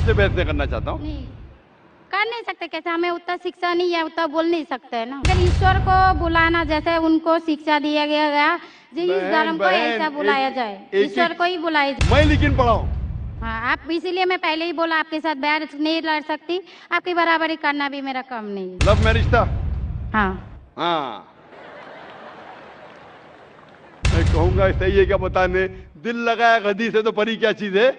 आपसे बहस नहीं करना चाहता हूँ। नहीं कर नहीं सकते, कैसे हमें उतना शिक्षा नहीं है, उतना बोल नहीं सकते है ना। अगर ईश्वर को बुलाना जैसे उनको शिक्षा दिया गया जो इस धर्म को ऐसा बुलाया जाए, ईश्वर को ही बुलाया जाए। मैं लेकिन पढ़ा हूँ। हाँ, आप इसीलिए मैं पहले ही बोला आपके साथ बहस नहीं लड़ सकती, आपकी बराबरी करना भी मेरा काम नहीं है। लव मैरिज था? हाँ मैं कहूंगा सही है क्या बताने, दिल लगाया गधी से तो परी क्या चीज है।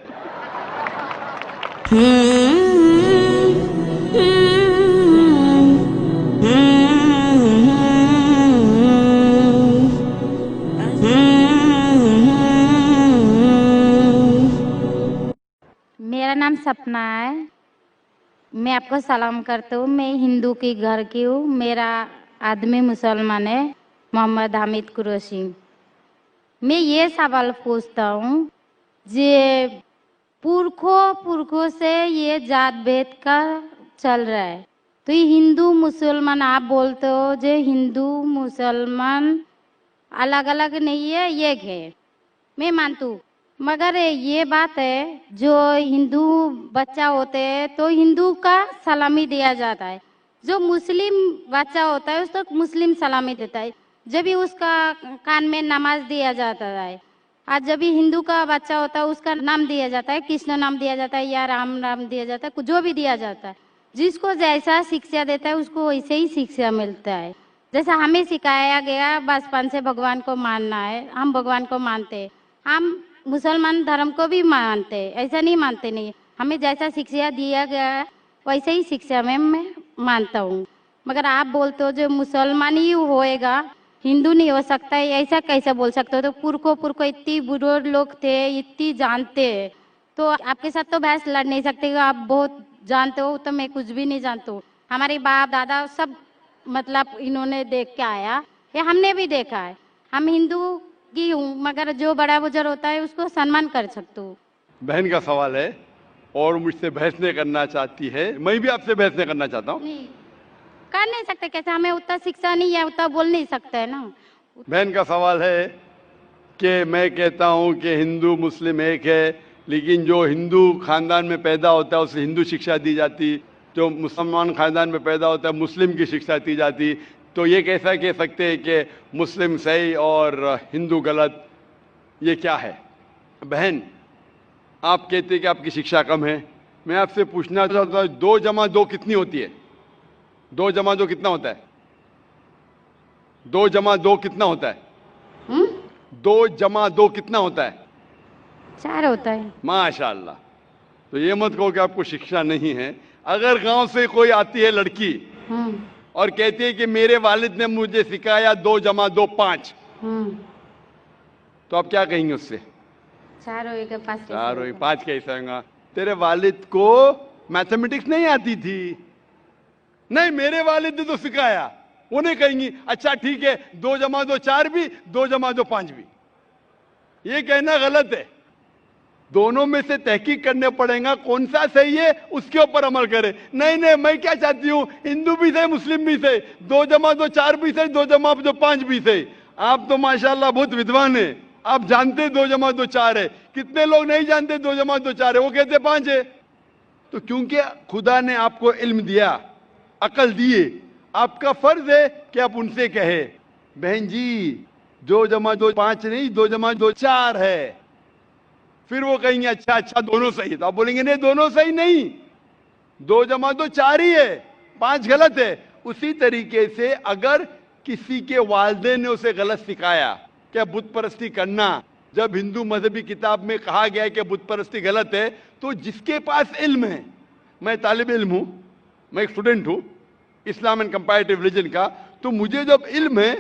मेरा नाम सपना है, मैं आपको सलाम करता हूँ। मैं हिंदू की घर की हूँ, मेरा आदमी मुसलमान है, मोहम्मद हामिद कुरैशी। मैं ये सवाल पूछता हूँ, जे पुरखों से ये जात भेद का चल रहा है, तो ये हिंदू मुसलमान आप बोलते हो, जो हिंदू मुसलमान अलग अलग नहीं है, एक है, मैं मानती हूँ। मगर ये बात है, जो हिंदू बच्चा होते हैं तो हिंदू का सलामी दिया जाता है, जो मुस्लिम बच्चा होता है उसको मुस्लिम सलामी देता है, जब भी उसका कान में नमाज दिया जाता है। आज जब भी हिंदू का बच्चा होता है उसका नाम दिया जाता है, कृष्ण नाम दिया जाता है या राम नाम दिया जाता है, जो भी दिया जाता है। जिसको जैसा शिक्षा देता है उसको वैसे ही शिक्षा मिलता है। जैसा हमें सिखाया गया बचपन से भगवान को मानना है, हम भगवान को मानते हैं, हम मुसलमान धर्म को भी मानते हैं, ऐसा नहीं मानते नहीं। हमें जैसा शिक्षा दिया गया है वैसे ही शिक्षा में मैं मानता हूँ। मगर आप बोलते हो जो मुसलमान ही होएगा, हिंदू नहीं हो सकता है, ऐसा कैसे बोल सकते हो? तो पुरखों इतनी बुजुर्ग लोग थे, इतनी जानते हैं, तो आपके साथ तो बहस लड़ नहीं सकते। आप बहुत जानते हो, तो मैं कुछ भी नहीं जानती हूँ। हमारे बाप दादा सब मतलब इन्होंने देख के आया, ये हमने भी देखा है। हम हिंदू की हूँ, मगर जो बड़ा बुजुर्ग होता है उसको सम्मान कर सकते हूँ। बहन का सवाल है और मुझसे बहस नहीं करना चाहती है, मैं भी आपसे बहस नहीं करना चाहता हूँ। नहीं कर नहीं सकते, कैसे हमें उतना शिक्षा नहीं है, उतना बोल नहीं सकते है ना। बहन का सवाल है कि मैं कहता हूँ कि हिंदू मुस्लिम एक है, लेकिन जो हिंदू खानदान में पैदा होता है उसे हिंदू शिक्षा दी जाती, जो मुसलमान खानदान में पैदा होता है मुस्लिम की शिक्षा दी जाती। तो ये कैसा कह सकते हैं कि मुस्लिम सही और हिंदू गलत, ये क्या है? बहन, आप कहते हैं कि आपकी शिक्षा कम है, मैं आपसे पूछना चाहता हूँ 2 जमा 2 कितनी होती है? 2 जमा 2 कितना होता है? 2 जमा 2 कितना होता है? 2 जमा 2 कितना होता है? 4 होता है। माशाल्लाह। तो ये मत कहो कि आपको शिक्षा नहीं है। अगर गांव से कोई आती है लड़की और कहती है कि मेरे वालिद ने मुझे सिखाया 2 जमा 2 5, तो आप क्या कहेंगे उससे? 4 होएगा 5 4 हो 5 कैसे होगा? तेरे वालिद को मैथमेटिक्स नहीं आती थी? नहीं, मेरे वालिद ने तो सिखाया। वो नहीं कहेंगी अच्छा ठीक है 2 जमा 2 4 भी, 2 जमा 2 5 भी। ये कहना गलत है। दोनों में से तहकीक करने पड़ेगा कौन सा सही है, उसके ऊपर अमल करें। नहीं नहीं, मैं क्या चाहती हूं, हिंदू भी सही मुस्लिम भी सही, 2 जमा 2 4 भी सही, 2 जमा 2 5 भी सही। आप तो माशाल्लाह बहुत विद्वान है, आप जानते 2 जमा 2 4 है। कितने लोग नहीं जानते 2 जमा 2 4 है, वो कहते 5 है। तो क्योंकि खुदा ने आपको इल्म दिया, अकल दिए, आपका फर्ज है कि आप उनसे कहे बहन जी 2 जमा 2 5 नहीं, 2 जमा 2 4 है। फिर वो कहेंगे अच्छा अच्छा दोनों सही, तो आप बोलेंगे नहीं दोनों सही नहीं, 2 जमा 2 4 ही है, 5 गलत है। उसी तरीके से अगर किसी के वालिदैन ने उसे गलत सिखाया क्या बुत परस्ती करना, जब हिंदू मजहबी किताब में कहा गया है कि बुत परस्ती गलत है, तो जिसके पास इल्म है, मैं तालिब इल्म हूं, मैं एक स्टूडेंट हूं इस्लाम एंड कंपैरेटिव रिलीजन का, तो मुझे जब इल्म है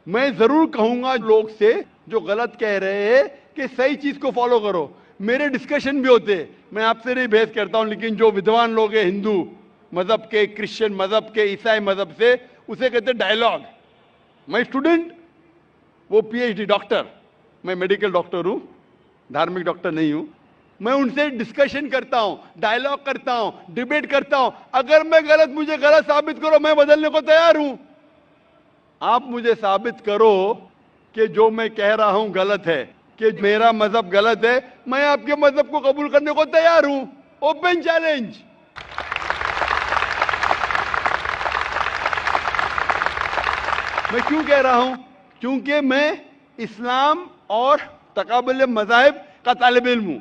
मैं जरूर कहूंगा लोग से जो गलत कह रहे हैं कि सही चीज को फॉलो करो। मेरे डिस्कशन भी होते हैं, मैं आपसे नहीं बहस करता हूं, लेकिन जो विद्वान लोग हैं हिंदू मजहब के, क्रिश्चियन मजहब के, ईसाई मजहब से, उसे कहते डायलॉग। मैं स्टूडेंट, वो पीएचडी डॉक्टर, मैं मेडिकल डॉक्टर हूं, धार्मिक डॉक्टर नहीं हूं। मैं उनसे डिस्कशन करता हूं, डायलॉग करता हूं, डिबेट करता हूं। अगर मैं गलत, मुझे गलत साबित करो, मैं बदलने को तैयार हूं। आप मुझे साबित करो कि जो मैं कह रहा हूं गलत है, कि मेरा मजहब गलत है, मैं आपके मजहब को कबूल करने को तैयार हूं। Open challenge. मैं क्यों कह रहा हूं? क्योंकि मैं इस्लाम और तकाबुल मज़ाहिब का तालिब इल्म हूं।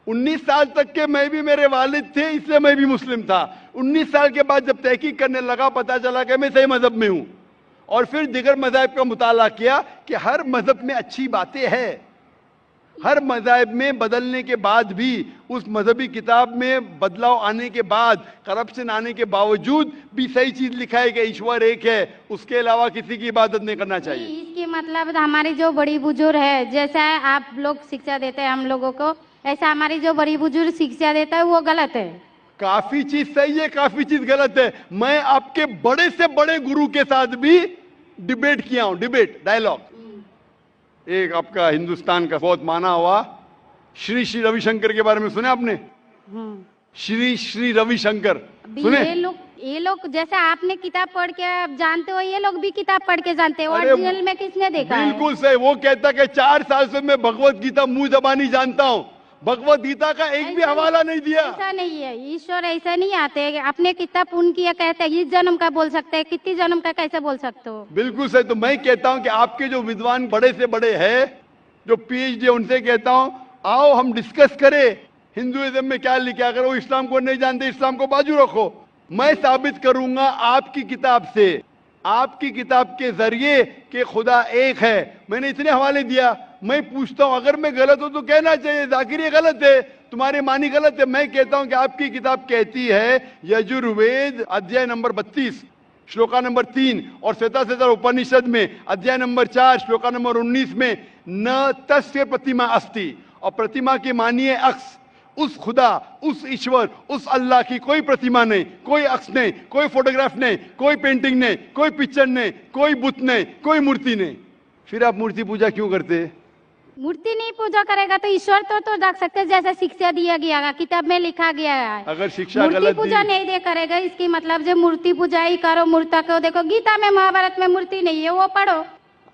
19 साल तक के मैं भी, मेरे वालिद थे, इसलिए मैं भी मुस्लिम था। 19 साल के बाद जब तहकीक करने लगा, पता चला कि मैं सही मजहब में हूं। और फिर दिगर मज़ाहिब का मुताला किया कि हर मजहब में अच्छी बातें हैं। हर मज़ाहिब में बदलने के बाद भी, उस मजहबी किताब में बदलाव आने के बाद, करप्शन आने के बावजूद भी सही चीज लिखा है कि ईश्वर एक है, उसके अलावा किसी की इबादत नहीं करना चाहिए। इसके मतलब हमारी जो बड़ी बुजुर्ग है, जैसा आप लोग शिक्षा देते हैं हम लोगों को, ऐसा हमारी जो बड़ी बुजुर्ग शिक्षा देता है वो गलत है। काफी चीज सही है, काफी चीज गलत है। मैं आपके बड़े से बड़े गुरु के साथ भी डिबेट किया हूं, डिबेट, डायलॉग। एक आपका हिंदुस्तान का बहुत माना हुआ श्री श्री रविशंकर के बारे में सुने आपने? श्री श्री रविशंकर सुने? ये लोग जैसे आपने किताब पढ़ के आप जानते हो, ये लोग भी किताब पढ़ के जानते हो। अरे ओरिजिनल में किसने देखा है? बिल्कुल सही। वो कहता कि 4 साल से मैं भगवत गीता मुंह जबानी जानता हूं, भगवत गीता का एक भी हवाला नहीं दिया। ऐसा नहीं है, ईश्वर ऐसा नहीं आते। अपने किताब उनकी कहते हैं, इस जन्म का बोल सकते हैं, कितनी जन्म का कैसे बोल सकते हो? बिल्कुल सही। तो मैं कहता हूं कि आपके जो विद्वान बड़े से बड़े हैं, जो पीएचडी, उनसे कहता हूं आओ हम डिस्कस करें हिंदुइज्म में क्या लिखा। अगर वो इस्लाम को नहीं जानते, इस्लाम को बाजू रखो। मैं साबित करूंगा आपकी किताब से, आपकी किताब के जरिए कि खुदा एक है। मैंने इतने हवाले दिया। मैं पूछता हूं अगर मैं गलत हूं तो कहना चाहिए जाकिर ये गलत है, तुम्हारी मानी गलत है। मैं कहता हूं कि आपकी किताब कहती है यजुर्वेद अध्याय नंबर 32 श्लोका नंबर 3 और श्वेताश्वतर उपनिषद में अध्याय नंबर 4 श्लोका नंबर 19 में न तस्य प्रतिमा अस्ति, और प्रतिमा की मानिए अक्स। उस खुदा, उस ईश्वर, उस अल्लाह की कोई प्रतिमा नहीं, कोई अक्स नहीं, कोई फोटोग्राफ नहीं, कोई पेंटिंग नहीं, कोई पिक्चर नहीं, कोई बुत नहीं, कोई मूर्ति नहीं। फिर आप मूर्ति पूजा क्यों करते हैं? मूर्ति नहीं पूजा करेगा तो ईश्वर तो रख सकते हैं, जैसे शिक्षा दिया गया है, किताब में लिखा गया है। अगर शिक्षा मूर्ति गलत पूजा दी, नहीं दे करेगा, इसकी मतलब जो मूर्ति पूजा ही करो, मूर्ता को देखो। गीता में, महाभारत में मूर्ति नहीं है, वो पढ़ो।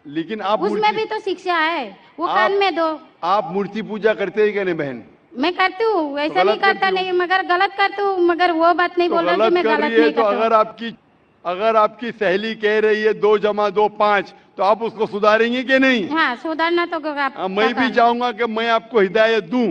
लेकिन आप उसमें भी तो शिक्षा है, वो कान में दो। आप मूर्ति पूजा करते हैं क्या नहीं बहन? मैं करती हूँ, ऐसा नहीं करता करती नहीं, मगर गलत करती हूँ। मगर वो बात नहीं बोल रही कि मैं कर गलत रही है। नहीं तो करती। अगर आपकी सहेली कह रही है 2 + 2 5, तो आप उसको सुधारेंगे कि नहीं? हाँ, सुधारना तो आप मैं भी चाहूंगा कि मैं आपको हिदायत दूं।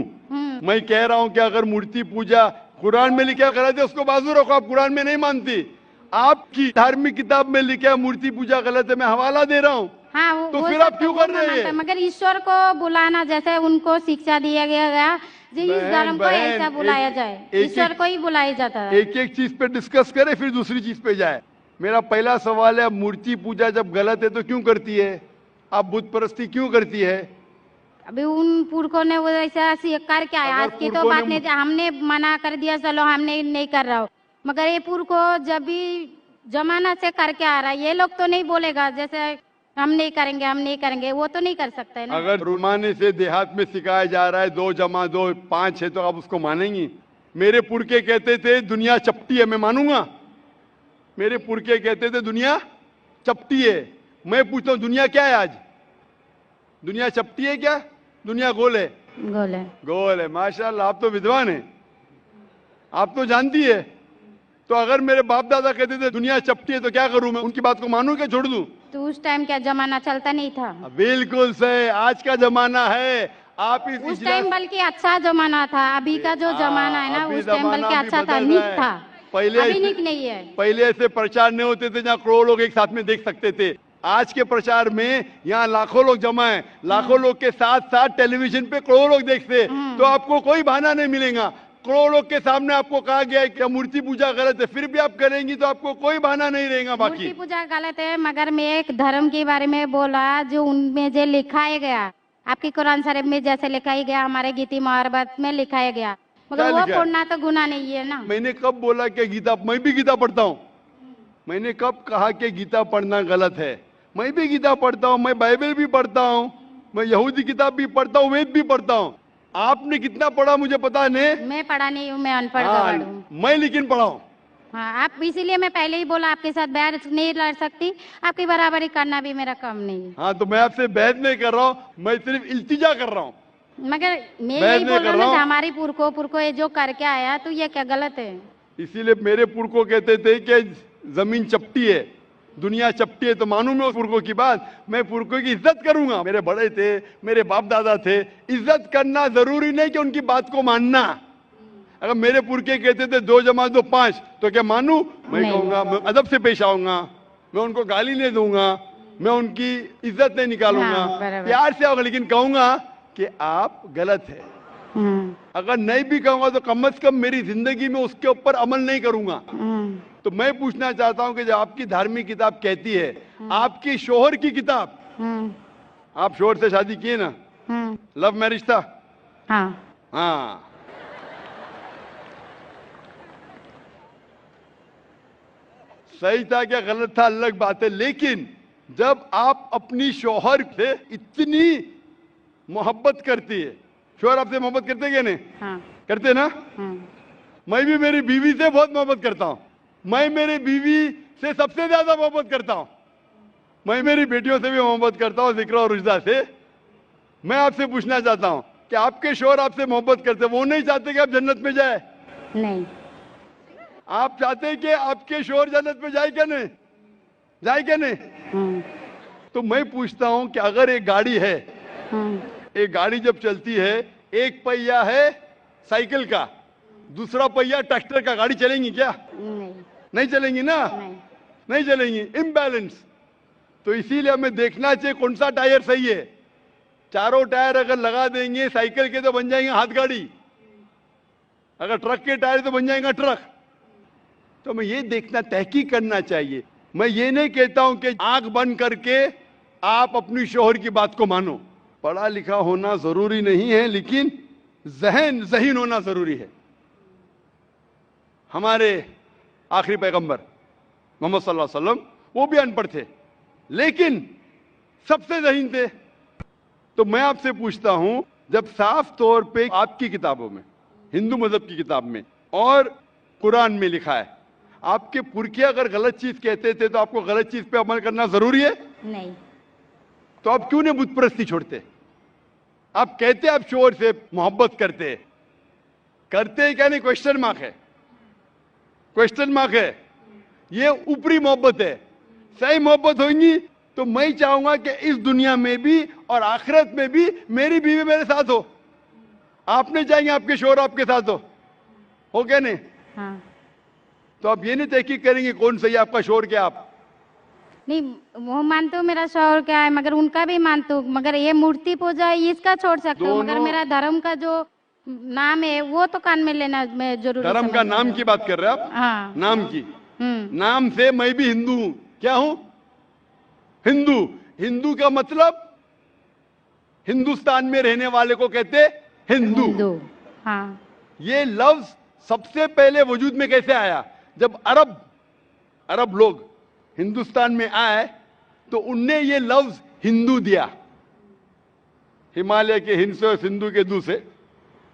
मैं कह रहा हूं कि अगर मूर्ति पूजा कुरान में लिखा गलत है, उसको बाजू रखो। आप कुरान में नहीं मानती, आपकी धार्मिक किताब में लिखा मूर्ति पूजा गलत है, मैं हवाला दे रहा हूं। हाँ, तो फिर आप क्यों कर रहे हैं? मगर ईश्वर को बुलाना, जैसे उनको शिक्षा दिया गया जी, इस धर्म को ऐसा बुलाया जाए, ईश्वर को ही बुलाया जाता है। एक एक चीज पे डिस्कस करे, फिर दूसरी चीज पे जाए। मेरा पहला सवाल है, मूर्ति पूजा जब गलत है तो क्यों करती है? आप बुत परस्ती क्यों करती है? अभी उन पुरखों ने वो ऐसा कर क्या है, आज की तो बात नहीं, हमने मना कर दिया, चलो हमने नहीं कर रहा हो। मगर ये पुरखों जब भी जमाना से करके आ रहा है, ये लोग तो नहीं बोलेगा जैसे हम नहीं करेंगे, हम नहीं करेंगे, वो तो नहीं कर सकते ना। अगर रुमाने से देहात में सिखाया जा रहा है 2 + 2 5 है, तो आप उसको मानेंगी? मेरे पुरखे कहते थे दुनिया चपटी है, मैं मानूंगा? मेरे पुरखे कहते थे दुनिया चपटी है। मैं पूछता हूँ दुनिया क्या है आज? दुनिया चपटी है क्या? दुनिया गोल है? गोल है। गोल है। माशाल्लाह, आप तो विद्वान है, आप तो जानती है। तो अगर मेरे बाप दादा कहते थे दुनिया चपटी है, तो क्या करूं मैं? उनकी बात को मानूं क्या छोड़ दूं? तो उस टाइम क्या जमाना चलता नहीं था? बिल्कुल सही, आज का जमाना है। आप उस टाइम बल्कि अच्छा जमाना था, अभी का जो जमाना है ना, उस टाइम बल्कि अच्छा था, नीक था। पहले अभी नीक नहीं है। पहले ऐसे प्रचार नहीं होते थे जहाँ करोड़ों लोग एक साथ में देख सकते थे। आज के प्रचार में यहाँ लाखों लोग जमा है, लाखों लोग के साथ साथ टेलीविजन पे करोड़ों लोग देखते, तो आपको कोई बहाना नहीं मिलेगा। करोड़ों लोग के सामने आपको कहा गया है कि मूर्ति पूजा गलत है, फिर भी आप करेंगी तो आपको कोई बहाना नहीं रहेगा। बाकी मूर्ति पूजा गलत है, मगर मैं एक धर्म के बारे में बोला जो उनमें जो लिखाया गया, आपकी कुरान शरीफ में जैसे लिखाया गया, हमारे गीता महाभारत में लिखाया गया, मगर वो पढ़ना तो गुनाह नहीं है ना। मैंने कब बोला कि गीता? मैं भी गीता पढ़ता हूँ। मैंने कब कहा कि गीता पढ़ना गलत है? मैं भी गीता पढ़ता हूँ, मैं बाइबल भी पढ़ता हूँ, मैं यहूदी किताब भी पढ़ता हूँ, वेद भी पढ़ता हूँ। आपने कितना पढ़ा मुझे पता नहीं, मैं पढ़ा नहीं हूँ, मैं अनपढ़ गवार हूँ। मैं लेकिन पढ़ा हूँ। हाँ, आप इसीलिए मैं पहले ही बोला आपके साथ बहस नहीं लड़ सकती, आपकी बराबरी करना भी मेरा काम नहीं है। हाँ, तो मैं आपसे बहस नहीं कर रहा हूँ, मैं सिर्फ इल्तिजा कर रहा हूँ। मगर मैं बहस यही नहीं बोल कर रहा हूँ रहा ना, हूँ। हमारी पुरखों ये जो करके आया तो ये क्या गलत है? इसीलिए मेरे पुरखों कहते थे कि जमीन चपटी है, दुनिया चपटी है, तो मानूं मैं उस पुरखों की बात? मैं पुरखों की इज्जत करूंगा। मेरे बड़े थे, मेरे बाप दादा थे, इज्जत करना जरूरी नहीं कि उनकी बात को मानना। अगर मेरे पुरखे कहते थे 2 + 2 = 5, तो क्या मानूं? मैं नहीं। कहूंगा, मैं अदब से पेश आऊंगा, मैं उनको गाली नहीं दूंगा, मैं उनकी इज्जत नहीं निकालूंगा, हाँ, बराबर। प्यार से आऊंगा, लेकिन कहूंगा कि आप गलत है। हम्म, अगर नहीं भी कहूंगा तो कम से कम मेरी जिंदगी में उसके ऊपर अमल नहीं करूंगा। हम्म, तो मैं पूछना चाहता हूं कि जब आपकी धार्मिक किताब कहती है, आपकी शोहर की किताब, हम्म, आप शोहर से शादी किए ना, हम्म, लव मैरिज था? हाँ, हाँ, सही था क्या गलत था अलग बात है, लेकिन जब आप अपनी शोहर से इतनी मोहब्बत करती है, शोहर आपसे मोहब्बत करते क्या नहीं? हाँ, करते ना? हम्म, मैं भी मेरी बीवी से बहुत मोहब्बत करता हूं। मैं मेरी बीवी से सबसे ज्यादा मोहब्बत करता हूं। मैं मेरी बेटियों से भी मोहब्बत करता हूं, जिक्र और रुजदा से। मैं आपसे पूछना चाहता हूं कि आपके शोहर आपसे मोहब्बत करते, वो नहीं चाहते कि आप जन्नत में जाए? नहीं, आप चाहते हैं कि आपके शोहर जन्नत में जाए क्या नहीं? जाए क्या नहीं? हम्म, तो मैं पूछता हूं कि अगर एक गाड़ी है, हम्म, एक गाड़ी जब चलती है, एक पहिया है साइकिल का, दूसरा पहिया ट्रैक्टर का, गाड़ी चलेंगी क्या? नहीं, नहीं चलेंगी ना? नहीं, नहीं चलेंगी, इम्बैलेंस। तो इसीलिए हमें देखना चाहिए कौन सा टायर सही है। चारों टायर अगर लगा देंगे साइकिल के तो बन जाएंगे हाथ गाड़ी, अगर ट्रक के टायर तो बन जाएगा ट्रक। तो हमें ये देखना, तहकीक करना चाहिए। मैं ये नहीं कहता हूं कि आंख बंद करके आप अपनी शोहर की बात को मानो। पढ़ा लिखा होना जरूरी नहीं है, लेकिन ज़हीन होना जरूरी है। हमारे आखिरी पैगंबर मोहम्मद सल्लल्लाहु अलैहि वसल्लम, वो भी अनपढ़ थे, लेकिन सबसे ज़हीन थे। तो मैं आपसे पूछता हूं, जब साफ तौर पे आपकी किताबों में, हिंदू मजहब की किताब में और कुरान में लिखा है, आपके पुरखे अगर गलत चीज कहते थे तो आपको गलत चीज पे अमल करना जरूरी है? नहीं, तो आप क्यों नहीं बुत परस्ती छोड़ते? आप कहते आप शोहर से मोहब्बत करते हैं क्या नहीं? क्वेश्चन मार्क है, क्वेश्चन मार्क है। ये ऊपरी मोहब्बत है। सही मोहब्बत होगी तो मैं चाहूंगा कि इस दुनिया में भी और आखिरत में भी मेरी बीवी मेरे साथ हो। आप नहीं चाहेंगे आपके शोहर आपके साथ हो क्या नहीं? हाँ, तो आप ये नहीं तहकीक करेंगे कौन सही आपका शोहर क्या? आप नहीं, वो मानते हो मेरा शौहर क्या है, मगर उनका भी मानते हो, मगर ये मूर्ति पूजा है इसका छोड़ सकते हो, मगर दोनों- मेरा धर्म का जो नाम है वो तो कान में लेना मैं जरूरी धर्म का समझती नाम हूँ। की बात कर रहे हैं आप? हाँ, नाम की, हम्म, नाम से मैं भी हिंदू हूं। क्या हूं? हिंदू। हिंदू का मतलब हिंदुस्तान में रहने वाले को कहते हिंदू। हिंदू, हाँ, ये लफ्ज सबसे पहले वजूद में कैसे आया? जब अरब लोग हिंदुस्तान में आए तो उनने ये लफ्ज हिंदू दिया। हिमालय के हिंद से और सिंधु के दू से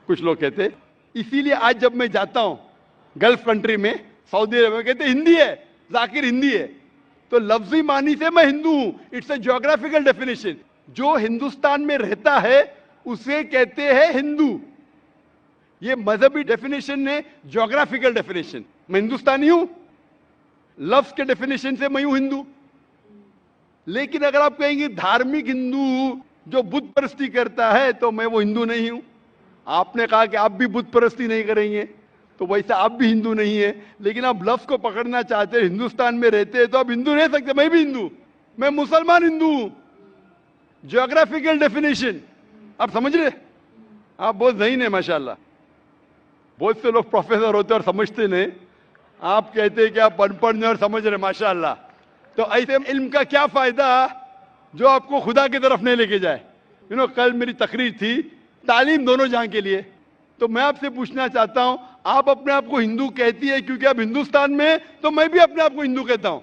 कुछ लोग कहते। इसीलिए आज जब मैं जाता हूं गल्फ कंट्री में, सऊदी अरब में, कहते हिंदी है, जाकिर हिंदी है। तो लफ्जी मानी से मैं हिंदू हूं। It's a geographical definition. जो हिंदुस्तान में रहता है उसे कहते हैं हिंदू। ये मजहबी डेफिनेशन ने ज्योग्राफिकल डेफिनेशन। मैं हिंदुस्तानी हूं, लफ्ज के डेफिनेशन से मैं हूं हिंदू। लेकिन अगर आप कहेंगे धार्मिक हिंदू जो बुत परस्ती करता है, तो मैं वो हिंदू नहीं हूं। आपने कहा कि आप भी बुत परस्ती नहीं करेंगे, तो वैसे आप भी हिंदू नहीं है। लेकिन आप लफ्ज को पकड़ना चाहते हैं, हिंदुस्तान में रहते हैं तो आप हिंदू रह सकते। मैं भी हिंदू, मैं मुसलमान हिंदू हूं। ज्योग्राफिकल डेफिनेशन आप समझ रहे? आप बहुत ज़हीन है माशाल्लाह। बहुत से लोग प्रोफेसर होते और समझते नहीं। आप कहते हैं कि आप अनपढ़ नहीं और समझ रहे, माशाल्लाह। तो ऐसे इल्म का क्या फायदा जो आपको खुदा की तरफ नहीं लेके जाए? कल मेरी तकरीर थी तालीम दोनों जहां के लिए। तो मैं आपसे पूछना चाहता हूं, आप अपने आप को हिंदू कहती है क्योंकि आप हिंदुस्तान में हैं, तो मैं भी अपने आप को हिंदू कहता हूं।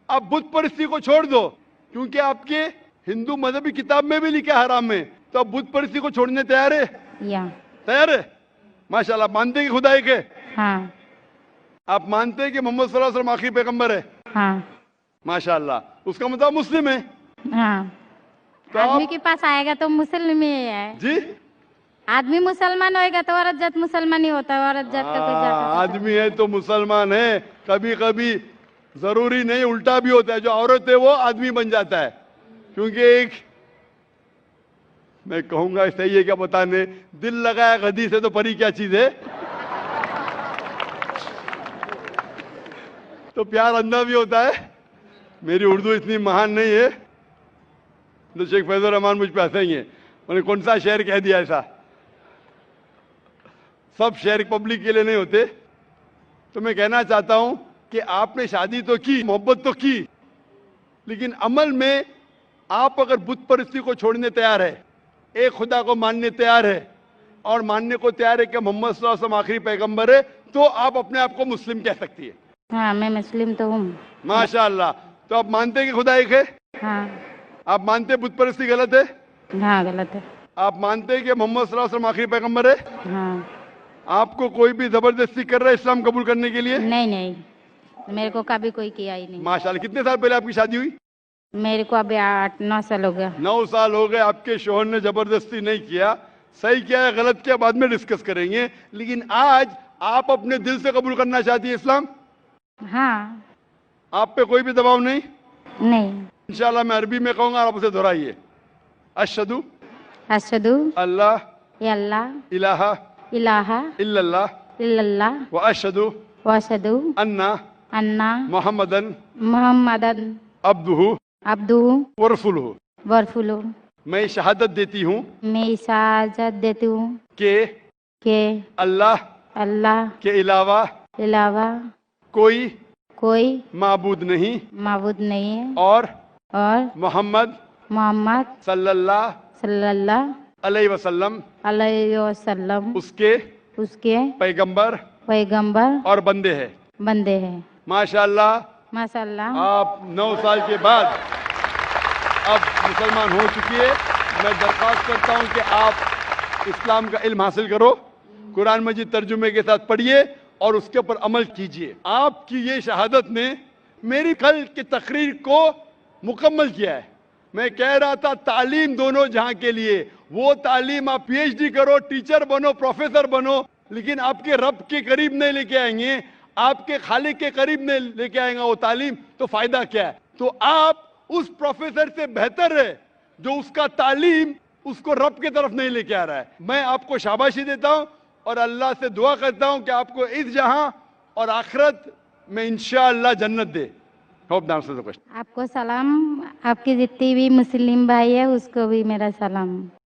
आप बुत परस्ती को छोड़ दो, क्योंकि आपके हिंदू मजहबी किताब में भी लिखा है हराम है, तो आप बुत परस्ती को छोड़ने तैयार है? या, तैयार है? माशाल्लाह। मानते हैं कि खुदा एक है? हाँ, आप मानते हैं कि मोहम्मद सल्लल्लाहु अलैहि वसल्लम आखिरी पैगंबर है? हाँ, माशाल्लाह। उसका मतलब मुस्लिम है। हाँ, तो आदमी आप के पास आएगा तो मुस्लिम ही है। जी आदमी मुसलमान होएगा तो औरत जात मुसलमान ही होता है, औरत जात का कोई जात होता है? आदमी है तो मुसलमान है। कभी कभी जरूरी नहीं, उल्टा भी होता है, जो औरत है वो आदमी बन जाता है। क्योंकि एक, मैं कहूंगा सही है क्या बताने, दिल लगाया गधी से तो परी क्या चीज है। तो प्यार अंधा भी होता है। मेरी उर्दू इतनी महान नहीं है तो शेख फैजुर रहमान मुझ पे हंसेंगे, उन्होंने कौन सा शेर कह दिया ऐसा। सब शेर पब्लिक के लिए नहीं होते। तो मैं कहना चाहता हूं कि आपने शादी तो की, मोहब्बत तो की, लेकिन अमल में आप अगर बुत परस्ती को छोड़ने तैयार है, एक खुदा को मानने तैयार है और मानने को तैयार है कि मोहम्मद सल्लल्लाहु अलैहि वसल्लम आखिरी पैगंबर है, तो आप अपने आप को मुस्लिम कह सकती है। हाँ, मैं मुस्लिम तो हूँ। माशाअल्लाह। तो आप मानते हैं कि खुदा एक है? हाँ। आप मानते हैं बुत परस्ती गलत है? हाँ, गलत है। आप मानते हैं कि मोहम्मद सल्लल्लाहु अलैहि वसल्लम आखिरी पैगंबर है? हाँ। आपको कोई भी जबरदस्ती कर रहा है इस्लाम कबूल करने के लिए? नहीं नहीं, मेरे को कभी कोई किया ही नहीं। माशाल्लाह। कितने साल पहले आपकी शादी हुई? मेरे को अभी 8-9 साल हो गया। 9 साल हो गए। आपके शोहर ने जबरदस्ती नहीं किया, सही किया है गलत किया बाद में डिस्कस करेंगे, लेकिन आज आप अपने दिल से कबूल करना चाहती है इस्लाम? हाँ। आप पे कोई भी दबाव नहीं? नहीं। इंशाल्लाह मैं अरबी में कहूंगा, आप उसे दोहराइए। अशहदु अशहदु अल्लाह अल्लाह इलाहा इलाहा इल्लल्लाह इल्लल्लाह व अशहदु व अशहदु अन्ना अन्ना मुहम्मदन मुहम्मदन अब्दुहु अब्दुहु व रसूलुहु। व रसूलुहु। मैं शहादत देती हूँ मैं इजाजत देती हूँ कि अल्लाह के अलावा कोई कोई माबूद नहीं माबूद नहीं है और मोहम्मद सल्लल्लाहु अलैहि वसल्लम अलैहि वसल्लम उसके पैगंबर और बंदे हैं। माशाअल्लाह। माशाअल्लाह। आप 9 साल के बाद अब मुसलमान हो चुकी है। मैं दरख्वास्त करता हूं कि आप इस्लाम का इल्म हासिल करो, कुरान मजीद तर्जुमे के साथ पढ़िए और उसके ऊपर अमल कीजिए। आपकी ये शहादत ने मेरी कल की तकरीर को मुकम्मल किया है। मैं कह रहा था तालीम दोनों जहां के लिए, वो तालीम आप पीएचडी करो, टीचर बनो, प्रोफेसर बनो, लेकिन आपके रब के करीब नहीं लेके आएंगे, आपके खालिक के करीब नहीं लेके आएगा वो तालीम, तो फायदा क्या है? तो आप उस प्रोफेसर से बेहतर है जो उसका तालीम उसको रब की तरफ नहीं लेके आ रहा है। मैं आपको शाबाशी देता हूं और अल्लाह से दुआ करता हूं कि आपको इस जहां और आखिरत में इंशाअल्लाह जन्नत दे। होप नाम से आपको सलाम, आपकी जितनी भी मुस्लिम भाई है उसको भी मेरा सलाम।